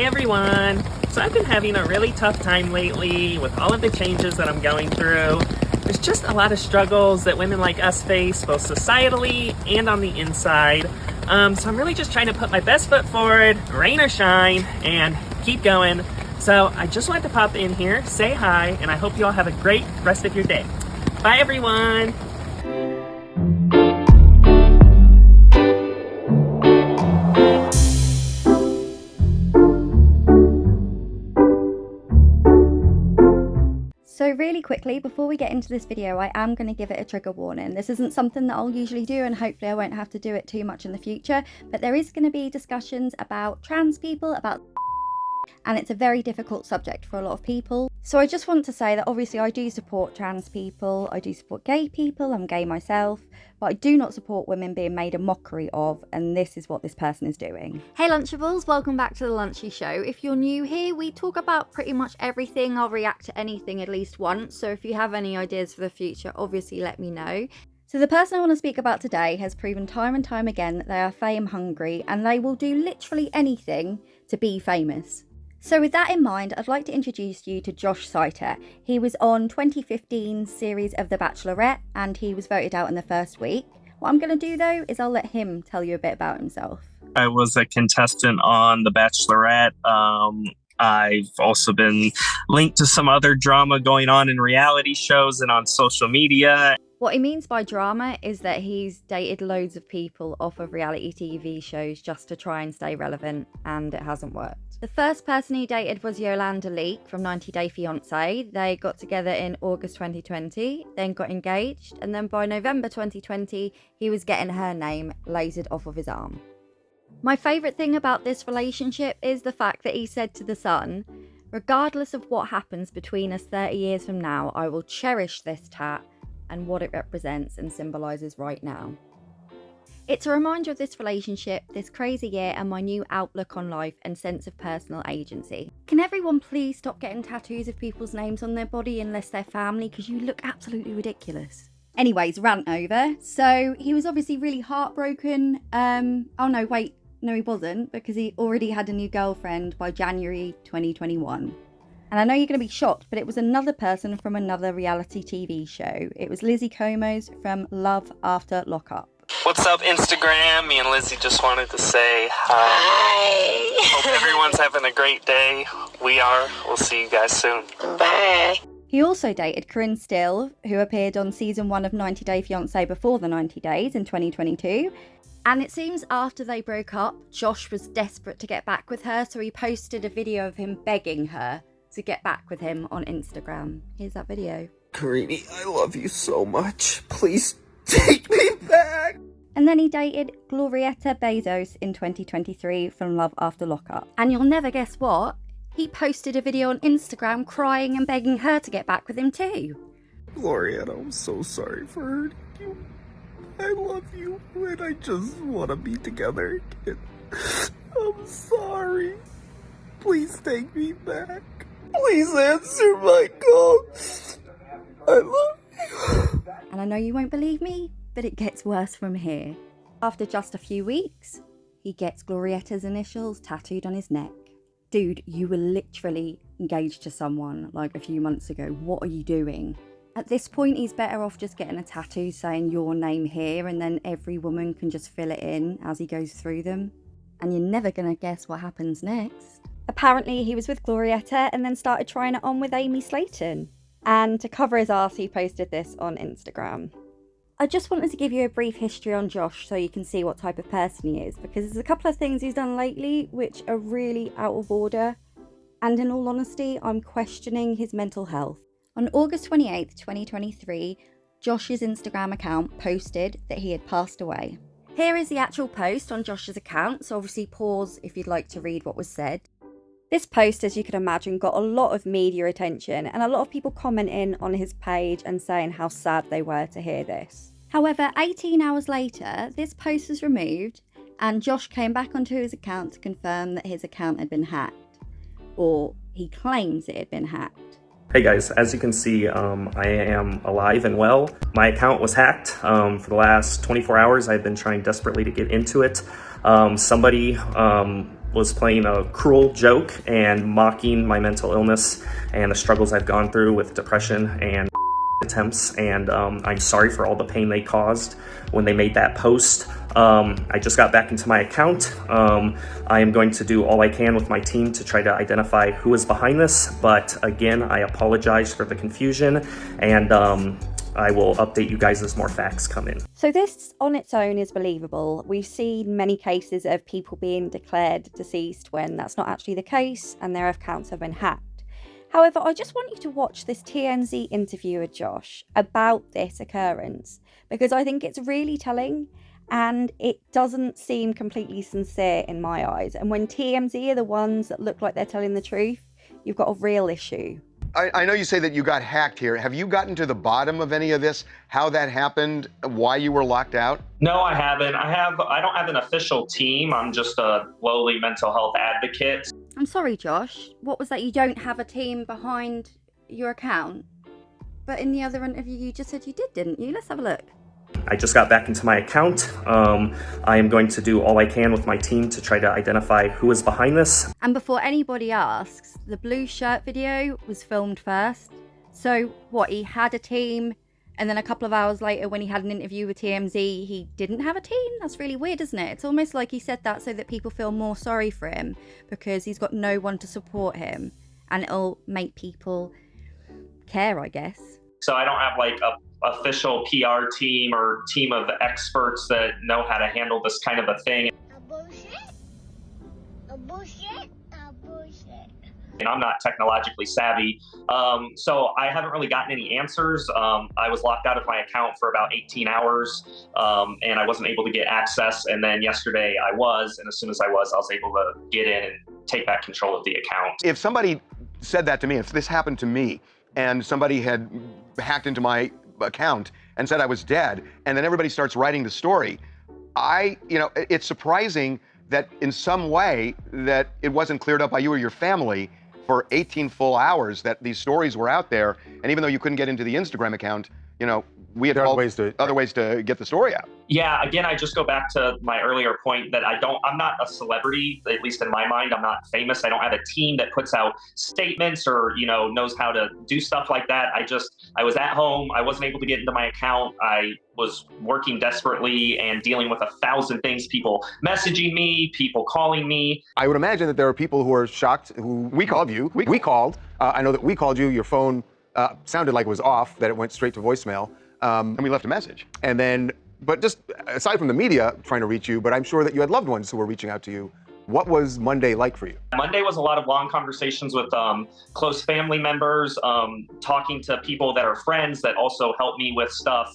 Hey everyone! So I've been having a really tough time lately with all of the changes that I'm going through. There's just a lot of struggles that women like us face, both societally and on the inside. So I'm really just trying to put my best foot forward, rain or shine, and keep going. So I just wanted to pop in here, say hi, and I hope you all have a great rest of your day. Bye everyone! So really quickly, before we get into this video, I am going to give it a trigger warning. This isn't something that I'll usually do, and hopefully I won't have to do it too much in the future, but there is going to be discussions about trans people, and it's a very difficult subject for a lot of people. So I just want to say that obviously I do support trans people, I do support gay people, I'm gay myself, but I do not support women being made a mockery of, and this is what this person is doing. Hey Lunchables, welcome back to the Lunchy Show. If you're new here, we talk about pretty much everything. I'll react to anything at least once, so if you have any ideas for the future, obviously let me know. So the person I want to speak about today has proven time and time again that they are fame hungry, and they will do literally anything to be famous. So with that in mind, I'd like to introduce you to Josh Seiter. He was on 2015's series of The Bachelorette, and he was voted out in the first week. What I'm going to do though is I'll let him tell you a bit about himself. I was a contestant on The Bachelorette. I've also been linked to some other drama going on in reality shows and on social media. What he means by drama is that he's dated loads of people off of reality TV shows just to try and stay relevant, and it hasn't worked. The first person he dated was Yolanda Leek from 90 Day Fiancé. They got together in August 2020, then got engaged, and then by November 2020, he was getting her name lasered off of his arm. My favourite thing about this relationship is the fact that he said to The Sun, "Regardless of what happens between us 30 years from now, I will cherish this tat and what it represents and symbolises right now." It's a reminder of this relationship, this crazy year, and my new outlook on life and sense of personal agency. Can everyone please stop getting tattoos of people's names on their body unless they're family, because you look absolutely ridiculous. Anyways, rant over. So he was obviously really heartbroken. Oh no, wait, no he wasn't, because he already had a new girlfriend by January 2021. And I know you're going to be shocked, but it was another person from another reality TV show. It was Lizzie Comos from Love After Lockup. What's up, Instagram? Me and Lizzie just wanted to say hi. Hope everyone's having a great day. We are. We'll see you guys soon. Bye. He also dated Corinne Still, who appeared on season 1 of 90 Day Fiancé before the 90 Days in 2022. And it seems after they broke up, Josh was desperate to get back with her, so he posted a video of him begging her to get back with him on Instagram. Here's that video. Karini, I love you so much. Please take me back. And then he dated Glorietta in 2023 from Love After Lockup. And you'll never guess what? He posted a video on Instagram crying and begging her to get back with him too. Glorietta, I'm so sorry for hurting you. I love you and I just want to be together again. I'm sorry. Please take me back. Please answer my call. I love you. And I know you won't believe me, but it gets worse from here. After just a few weeks, he gets Glorietta's initials tattooed on his neck. Dude, you were literally engaged to someone like a few months ago. What are you doing? At this point, he's better off just getting a tattoo saying your name here, and then every woman can just fill it in as he goes through them. And you're never gonna guess what happens next. Apparently, he was with Glorietta and then started trying it on with Amy Slayton. And to cover his arse, he posted this on Instagram. I just wanted to give you a brief history on Josh so you can see what type of person he is, because there's a couple of things he's done lately which are really out of order, and in all honesty, I'm questioning his mental health. On August 28th, 2023, Josh's Instagram account posted that he had passed away. Here is the actual post on Josh's account, so obviously pause if you'd like to read what was said. This post, as you can imagine, got a lot of media attention and a lot of people commenting on his page and saying how sad they were to hear this. However, 18 hours later, this post was removed and Josh came back onto his account to confirm that his account had been hacked. Or he claims it had been hacked. Hey guys, as you can see, I am alive and well. My account was hacked. For the last 24 hours, I've been trying desperately to get into it. Somebody was playing a cruel joke and mocking my mental illness and the struggles I've gone through with depression and attempts, and I'm sorry for all the pain they caused when they made that post. I just got back into my account. I am going to do all I can with my team to try to identify who is behind this, but again, I apologize for the confusion, and I will update you guys as more facts come in. So this on its own is believable. We've seen many cases of people being declared deceased when that's not actually the case and their accounts have been hacked. However, I just want you to watch this TMZ interview with Josh about this occurrence, because I think it's really telling and it doesn't seem completely sincere in my eyes. And when TMZ are the ones that look like they're telling the truth, you've got a real issue. I know you say that you got hacked here. Have you gotten to the bottom of any of this? How that happened? Why you were locked out? No, I haven't. I don't have an official team. I'm just a lowly mental health advocate. I'm sorry, Josh. What was that? You don't have a team behind your account? But in the other interview, you just said you did, didn't you? Let's have a look. I just got back into my account. I am going to do all I can with my team to try to identify who is behind this. And before anybody asks, the blue shirt video was filmed first. So what, he had a team, and then a couple of hours later when he had an interview with TMZ, he didn't have a team? That's really weird, isn't it? It's almost like he said that so that people feel more sorry for him because he's got no one to support him, and it'll make people care, I guess. So I don't have like a official PR team or team of experts that know how to handle this kind of a thing. A bullshit? A bullshit? A bullshit. And I'm not technologically savvy, so I haven't really gotten any answers. I was locked out of my account for about 18 hours, and I wasn't able to get access. And then yesterday I was, and as soon as I was able to get in and take back control of the account. If somebody said that to me, if this happened to me, and somebody had hacked into my account and said I was dead, and then everybody starts writing the story, it's surprising that in some way that it wasn't cleared up by you or your family for 18 full hours that these stories were out there. And even though you couldn't get into the Instagram account, we had other ways to get the story out. Yeah, again, I just go back to my earlier point that I'm not a celebrity, at least in my mind. I'm not famous. I don't have a team that puts out statements or, knows how to do stuff like that. I was at home. I wasn't able to get into my account. I was working desperately and dealing with 1,000 things, people messaging me, people calling me. I would imagine that there are people who are shocked who we called you. We called. I know that we called you. Your phone sounded like it was off, that it went straight to voicemail. And we left a message. And then, but just aside from the media trying to reach you, but I'm sure that you had loved ones who were reaching out to you. What was Monday like for you? Monday was a lot of long conversations with close family members, talking to people that are friends that also help me with stuff.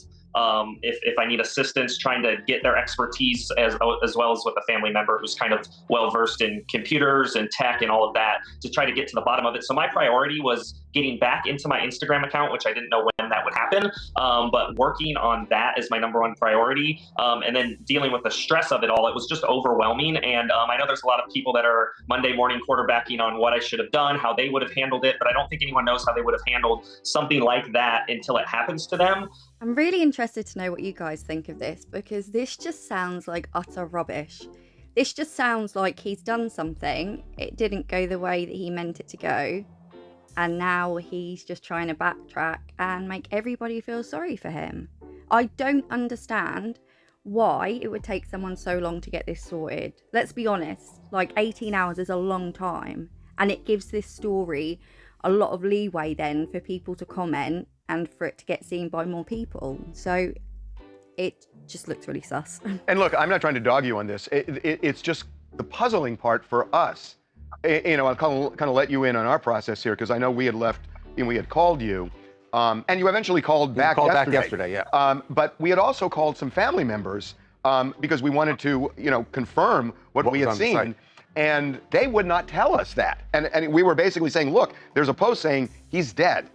If I need assistance, trying to get their expertise as well as with a family member who's kind of well-versed in computers and tech and all of that to try to get to the bottom of it. So my priority was getting back into my Instagram account, which I didn't know when that would happen, but working on that is my number one priority. And then dealing with the stress of it all, it was just overwhelming. And I know there's a lot of people that are Monday morning quarterbacking on what I should have done, how they would have handled it, but I don't think anyone knows how they would have handled something like that until it happens to them. I'm really interested to know what you guys think of this, because this just sounds like utter rubbish. This just sounds like he's done something, it didn't go the way that he meant it to go, and now he's just trying to backtrack and make everybody feel sorry for him. I don't understand why it would take someone so long to get this sorted. Let's be honest, 18 hours is a long time, and it gives this story a lot of leeway then for people to comment and for it to get seen by more people. So it just looks really sus. And look, I'm not trying to dog you on this. It's just the puzzling part for us. I'll kind of let you in on our process here, because I know we had left and we had called you, and you eventually called back yesterday, yeah. But we had also called some family members because we wanted to, confirm what we had seen. And they would not tell us that. And we were basically saying, look, there's a post saying he's dead.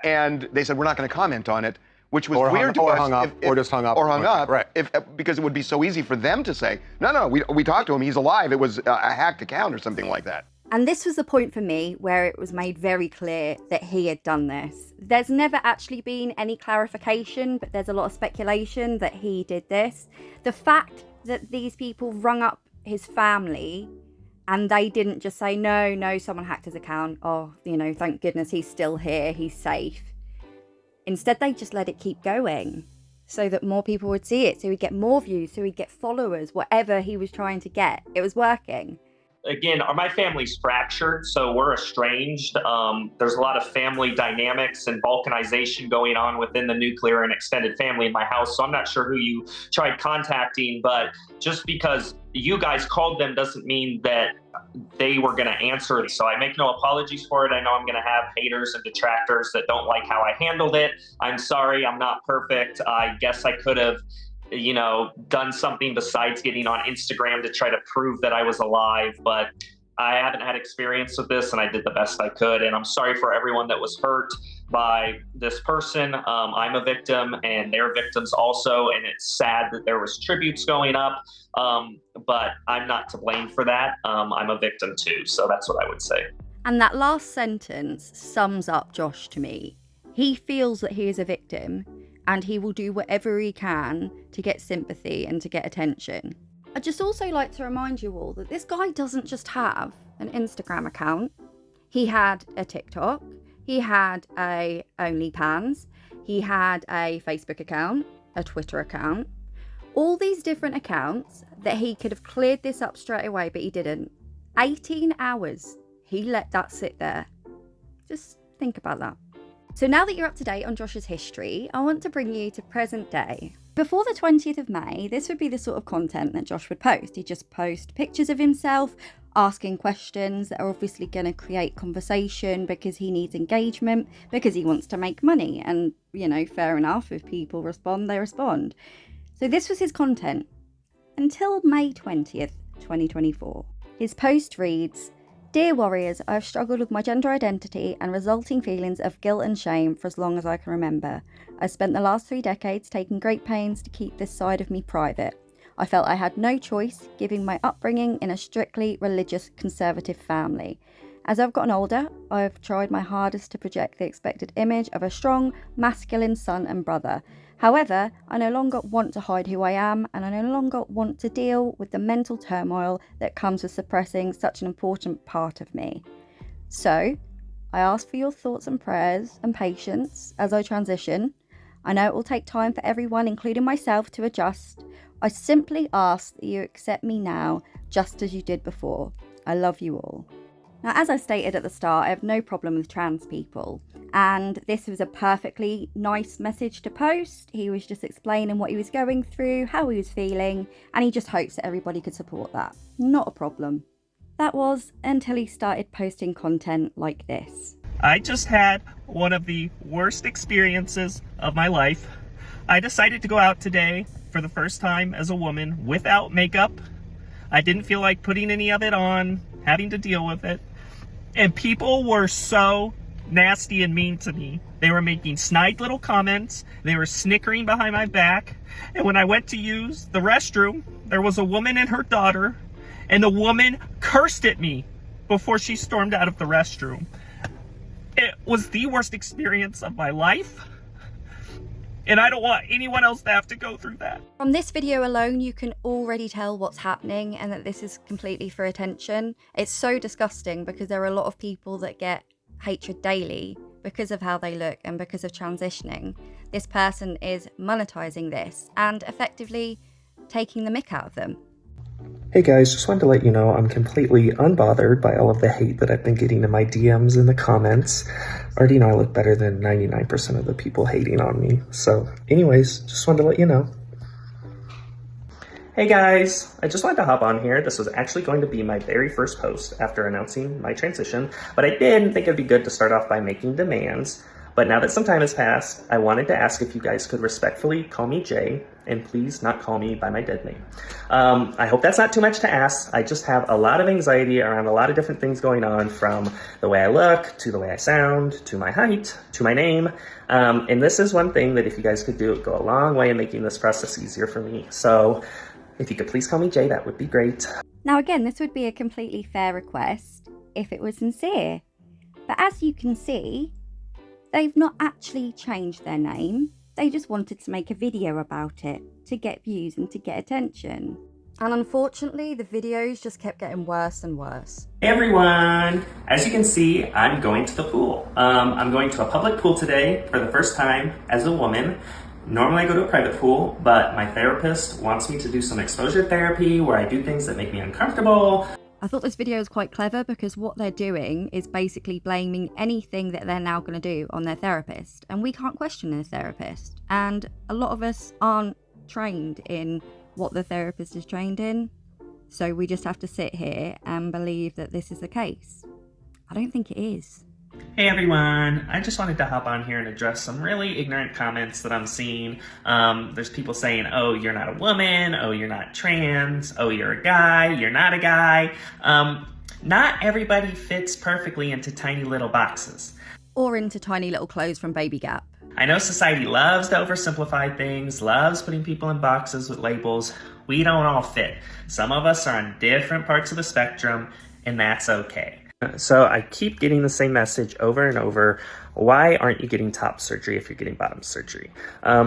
And they said, we're not going to comment on it, which was weird to us. Or just hung up. Or hung up, right. Because it would be so easy for them to say, no, we talked to him, he's alive, it was a hacked account or something like that. And this was the point for me where it was made very clear that he had done this. There's never actually been any clarification, but there's a lot of speculation that he did this. The fact that these people rung up his family And they didn't just say, no, someone hacked his account. Oh, thank goodness he's still here. He's safe. Instead, they just let it keep going so that more people would see it. So he'd get more views, so he'd get followers, whatever he was trying to get. It was working. Again, my family's fractured, so we're estranged. There's a lot of family dynamics and balkanization going on within the nuclear and extended family in my house. So I'm not sure who you tried contacting, but just because you guys called them doesn't mean that they were going to answer. So I make no apologies for it. I know I'm going to have haters and detractors that don't like how I handled it. I'm sorry, I'm not perfect. I guess I could have done something besides getting on Instagram to try to prove that I was alive, but I haven't had experience with this and I did the best I could. And I'm sorry for everyone that was hurt by this person. I'm a victim and they're victims also. And it's sad that there was tributes going up, but I'm not to blame for that. I'm a victim too. So that's what I would say. And that last sentence sums up Josh to me. He feels that he is a victim, and he will do whatever he can to get sympathy and to get attention. I'd just also like to remind you all that this guy doesn't just have an Instagram account. He had a TikTok, he had a OnlyPans, he had a Facebook account, a Twitter account. All these different accounts that he could have cleared this up straight away, but he didn't. 18 hours, he let that sit there. Just think about that. So now that you're up to date on Josh's history, I want to bring you to present day. Before the 20th of May, this would be the sort of content that Josh would post. He'd just post pictures of himself, asking questions that are obviously going to create conversation because he needs engagement, because he wants to make money. And, fair enough, if people respond, they respond. So this was his content until May 20th, 2024. His post reads, "Dear warriors, I have struggled with my gender identity and resulting feelings of guilt and shame for as long as I can remember. I spent the last 3 decades taking great pains to keep this side of me private. I felt I had no choice, given my upbringing in a strictly religious conservative family. As I've gotten older, I have tried my hardest to project the expected image of a strong, masculine son and brother. However, I no longer want to hide who I am, and I no longer want to deal with the mental turmoil that comes with suppressing such an important part of me. So, I ask for your thoughts and prayers and patience as I transition. I know it will take time for everyone, including myself, to adjust. I simply ask that you accept me now, just as you did before. I love you all." Now, as I stated at the start, I have no problem with trans people, and this was a perfectly nice message to post. He was just explaining what he was going through, how he was feeling, and he just hopes that everybody could support that. Not a problem. That was until he started posting content like this. I just had one of the worst experiences of my life. I decided to go out today for the first time as a woman without makeup. I didn't feel like putting any of it on, having to deal with it. And people were so nasty and mean to me. They were making snide little comments. They were snickering behind my back. And when I went to use the restroom, there was a woman and her daughter, and the woman cursed at me before she stormed out of the restroom. It was the worst experience of my life. And I don't want anyone else to have to go through that. From this video alone, you can already tell what's happening and that this is completely for attention. It's so disgusting because there are a lot of people that get hatred daily because of how they look and because of transitioning. This person is monetizing this and effectively taking the mick out of them. Hey guys, just wanted to let you know I'm completely unbothered by all of the hate that I've been getting in my DMs and the comments. I already know I look better than 99% of the people hating on me. So anyways, just wanted to let you know. Hey guys, I just wanted to hop on here. This was actually going to be my very first post after announcing my transition, but I did think it'd be good to start off by making demands. But now that some time has passed, I wanted to ask if you guys could respectfully call me Jay, and please not call me by my dead name. I hope that's not too much to ask. I just have a lot of anxiety around a lot of different things going on, from the way I look, to the way I sound, to my height, to my name. And this is one thing that if you guys could do, it would go a long way in making this process easier for me. So if you could please call me Jay, that would be great. Now again, this would be a completely fair request if it was sincere. But as you can see, they've not actually changed their name. They just wanted to make a video about it to get views and to get attention. And unfortunately, the videos just kept getting worse and worse. Hey everyone! As you can see, I'm going to the pool. I'm going to a public pool today for the first time as a woman. Normally I go to a private pool, but my therapist wants me to do some exposure therapy where I do things that make me uncomfortable. I thought this video was quite clever because what they're doing is basically blaming anything that they're now going to do on their therapist. And we can't question their therapist. And a lot of us aren't trained in what the therapist is trained in. So we just have to sit here and believe that this is the case. I don't think it is. Hey everyone, I just wanted to hop on here and address some really ignorant comments that I'm seeing. There's people saying, oh, you're not a woman, oh, you're not trans, oh, you're a guy, you're not a guy. Not everybody fits perfectly into tiny little boxes. Or into tiny little clothes from Baby Gap. I know society loves to oversimplify things, loves putting people in boxes with labels. We don't all fit. Some of us are on different parts of the spectrum, and that's okay. So I keep getting the same message over and over. Why aren't you getting top surgery if you're getting bottom surgery?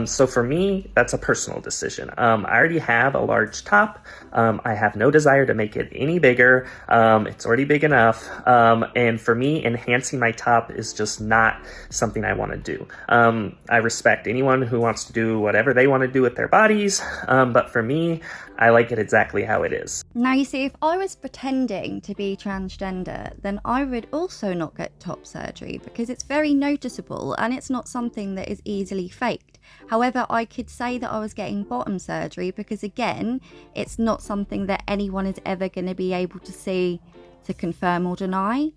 So for me, that's a personal decision. I already have a large top. I have no desire to make it any bigger. It's already big enough. And for me, enhancing my top is just not something I want to do. I respect anyone who wants to do whatever they want to do with their bodies. But for me, I like it exactly how it is. Now you see, if I was pretending to be transgender, then I would also not get top surgery because it's very noticeable and it's not something that is easily faked. However, I could say that I was getting bottom surgery because again, it's not something that anyone is ever going to be able to see to confirm or deny.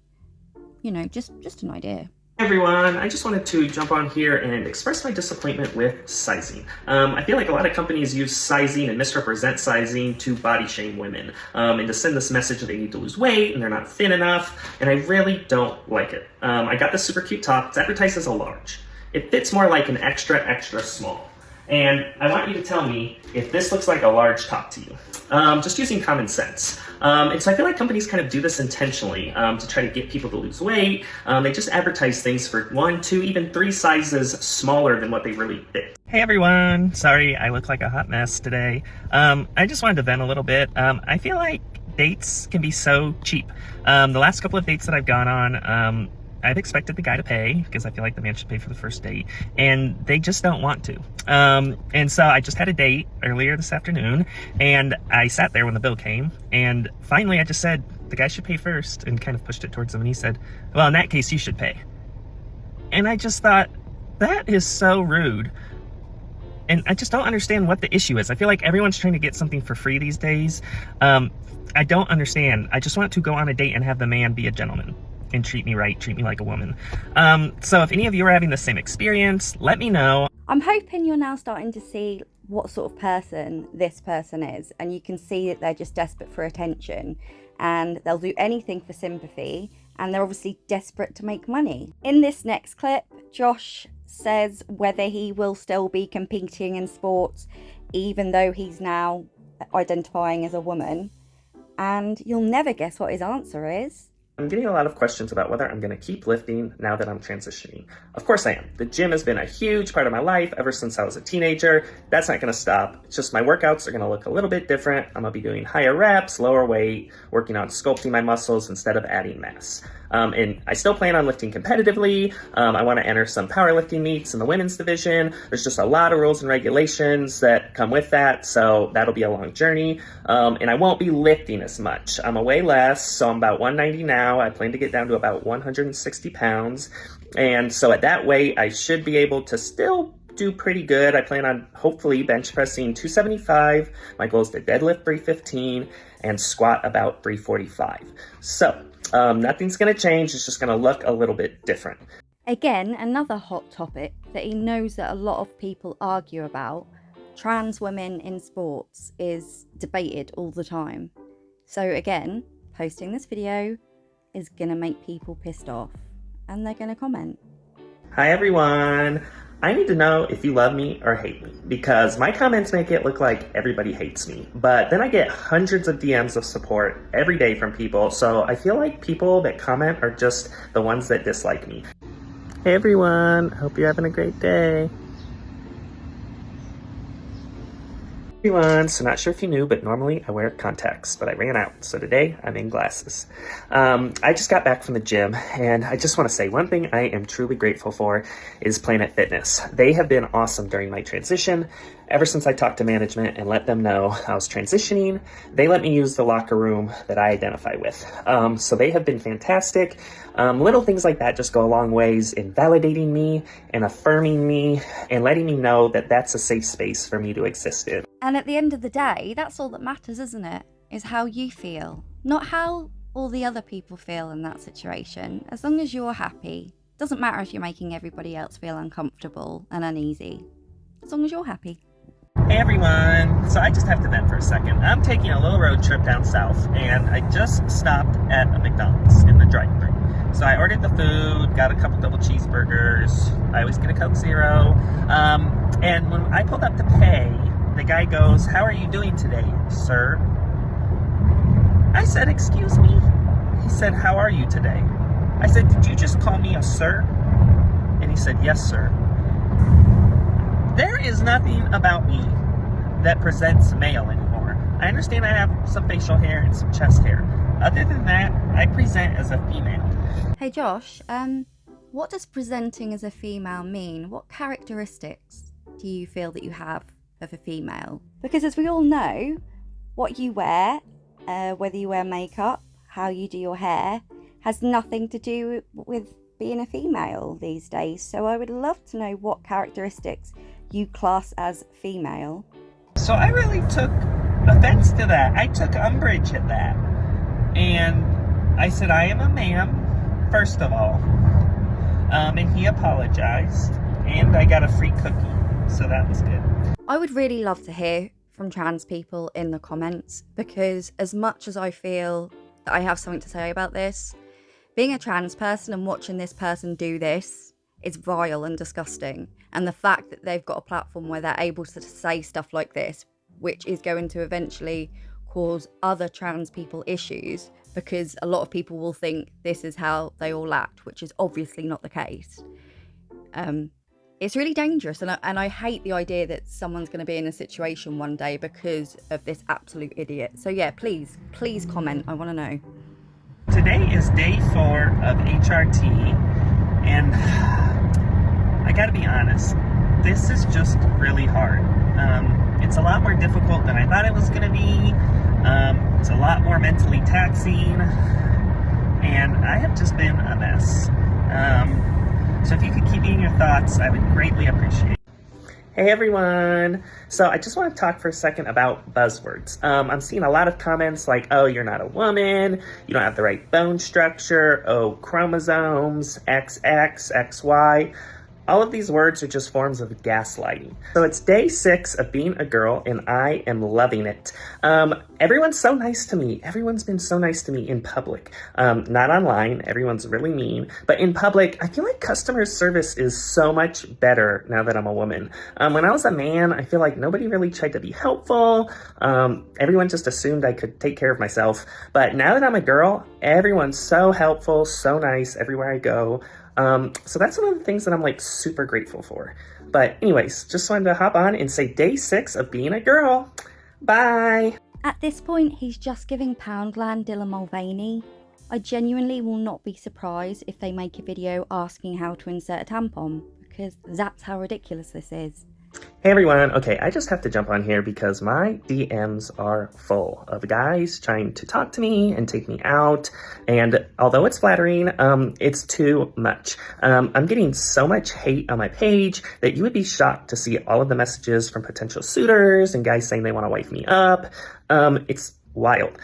You know, just an idea. Hey everyone, I just wanted to jump on here and express my disappointment with sizing. I feel like a lot of companies use sizing and misrepresent sizing to body shame women and to send this message that they need to lose weight and they're not thin enough, and I really don't like it. I got this super cute top. It's advertised as a large. It fits more like an extra small. And I want you to tell me if this looks like a large top to you. Just using common sense. And so I feel like companies kind of do this intentionally to try to get people to lose weight. They just advertise things for 1, 2, even 3 sizes smaller than what they really fit. Hey everyone, sorry I look like a hot mess today. I just wanted to vent a little bit. I feel like dates can be so cheap. The last couple of dates that I've gone on, I've expected the guy to pay because I feel like the man should pay for the first date, and they just don't want to. And so I just had a date earlier this afternoon, and I sat there when the bill came, and finally I just said, the guy should pay first, and kind of pushed it towards him, and he said, well, in that case, you should pay. And I just thought, that is so rude. And I just don't understand what the issue is. I feel like everyone's trying to get something for free these days. I don't understand. I just want to go on a date and have the man be a gentleman and treat me right, treat me like a woman. So if any of you are having the same experience, let me know. I'm hoping you're now starting to see what sort of person this person is, and you can see that they're just desperate for attention and they'll do anything for sympathy, and they're obviously desperate to make money. In this next clip, Josh says whether he will still be competing in sports even though he's now identifying as a woman, and you'll never guess what his answer is. I'm getting a lot of questions about whether I'm going to keep lifting now that I'm transitioning. Of course I am. The gym has been a huge part of my life ever since I was a teenager. That's not going to stop. It's just my workouts are going to look a little bit different. I'm going to be doing higher reps, lower weight, working on sculpting my muscles instead of adding mass. And I still plan on lifting competitively. I want to enter some powerlifting meets in the women's division. There's just a lot of rules and regulations that come with that, so that'll be a long journey. And I won't be lifting as much. I'm a way less, so I'm about 190 now. I plan to get down to about 160 pounds. And so at that weight, I should be able to still do pretty good. I plan on hopefully bench pressing 275. My goal is to deadlift 315 and squat about 345. So nothing's going to change. It's just going to look a little bit different. Again, another hot topic that he knows that a lot of people argue about, trans women in sports, is debated all the time. So again, posting this video is going to make people pissed off, and they're going to comment. Hi everyone. I need to know if you love me or hate me, because my comments make it look like everybody hates me. But then I get hundreds of DMs of support every day from people, so I feel like people that comment are just the ones that dislike me. Hey everyone, hope you're having a great day. Everyone, so not sure if you knew, but normally I wear contacts, but I ran out, so today I'm in glasses. I just got back from the gym, and I just want to say one thing I am truly grateful for is Planet Fitness. They have been awesome during my transition. Ever since I talked to management and let them know I was transitioning, they let me use the locker room that I identify with. So they have been fantastic. Little things like that just go a long ways in validating me and affirming me and letting me know that that's a safe space for me to exist in. And at the end of the day, that's all that matters, isn't it? Is how you feel, not how all the other people feel in that situation. As long as you're happy, doesn't matter if you're making everybody else feel uncomfortable and uneasy. As long as you're happy. Hey everyone, so I just have to vent for a second. I'm taking a little road trip down south, and I just stopped at a McDonald's in the drive-thru. So I ordered the food, got a couple double cheeseburgers. I always get a Coke Zero. And when I pulled up to pay, the guy goes, "How are you doing today, sir?" I said, "Excuse me?" He said, "How are you today?" I said, "Did you just call me a sir?" And he said, "Yes, sir." There is nothing about me that presents male anymore. I understand I have some facial hair and some chest hair. Other than that, I present as a female. Hey Josh, what does presenting as a female mean? What characteristics do you feel that you have of a female? Because as we all know, what you wear, whether you wear makeup, how you do your hair, has nothing to do with being a female these days. So I would love to know what characteristics you class as female. So I really took offense to that. I took umbrage at that. And I said, "I am a man, first of all." And he apologized. And I got a free cookie. So that was good. I would really love to hear from trans people in the comments, because as much as I feel that I have something to say about this, being a trans person and watching this person do this is vile and disgusting. And the fact that they've got a platform where they're able to say stuff like this, which is going to eventually cause other trans people issues, because a lot of people will think this is how they all act, which is obviously not the case. It's really dangerous, and I hate the idea that someone's going to be in a situation one day because of this absolute idiot. So yeah, please comment. I want to know. Today is day 4 of HRT, and I gotta be honest, this is just really hard. It's a lot more difficult than I thought it was gonna be. It's a lot more mentally taxing, and I have just been a mess. So if you could keep me in your thoughts, I would greatly appreciate it. Hey everyone! So I just want to talk for a second about buzzwords. I'm seeing a lot of comments like, "Oh, you're not a woman, you don't have the right bone structure, oh, chromosomes, XX, XY. All of these words are just forms of gaslighting. So it's day 6 of being a girl, and I am loving it. Everyone's so nice to me. Everyone's been so nice to me in public. Not online, everyone's really mean. But in public, I feel like customer service is so much better now that I'm a woman. When I was a man, I feel like nobody really tried to be helpful. Everyone just assumed I could take care of myself. But now that I'm a girl, everyone's so helpful, so nice everywhere I go. So that's one of the things that I'm like super grateful for. But anyways, just wanted to hop on and say day 6 of being a girl. Bye. At this point, he's just giving Poundland Dylan Mulvaney. I genuinely will not be surprised if they make a video asking how to insert a tampon, because that's how ridiculous this is. Hey everyone, okay, I just have to jump on here because my DMs are full of guys trying to talk to me and take me out, and although it's flattering, it's too much. I'm getting so much hate on my page that you would be shocked to see all of the messages from potential suitors and guys saying they want to wife me up. It's wild.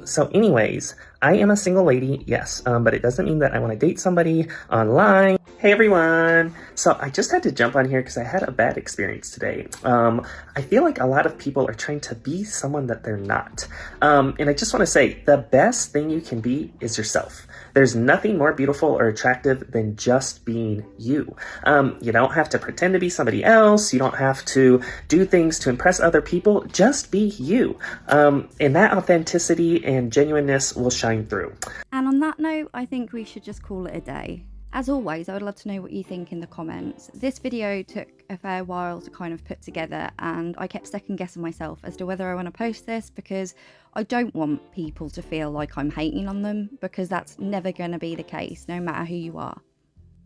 So anyways, I am a single lady, yes, but it doesn't mean that I want to date somebody online. Hey everyone! So I just had to jump on here because I had a bad experience today. I feel like a lot of people are trying to be someone that they're not. And I just want to say, the best thing you can be is yourself. There's nothing more beautiful or attractive than just being you. You don't have to pretend to be somebody else. You don't have to do things to impress other people. Just be you. And that authenticity and genuineness will shine through. And on that note, I think we should just call it a day. As always, I would love to know what you think in the comments. This video took a fair while to kind of put together, and I kept second guessing myself as to whether I want to post this, because I don't want people to feel like I'm hating on them, because that's never going to be the case, no matter who you are.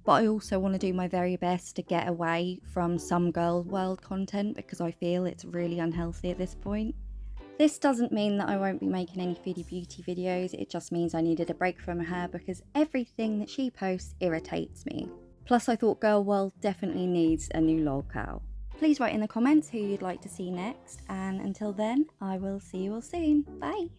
But I also want to do my very best to get away from some girl world content, because I feel it's really unhealthy at this point. This doesn't mean that I won't be making any FoodieBeauty videos, it just means I needed a break from her because everything that she posts irritates me. Plus I thought Girl World definitely needs a new lolcow. Please write in the comments who you'd like to see next, and until then, I will see you all soon. Bye!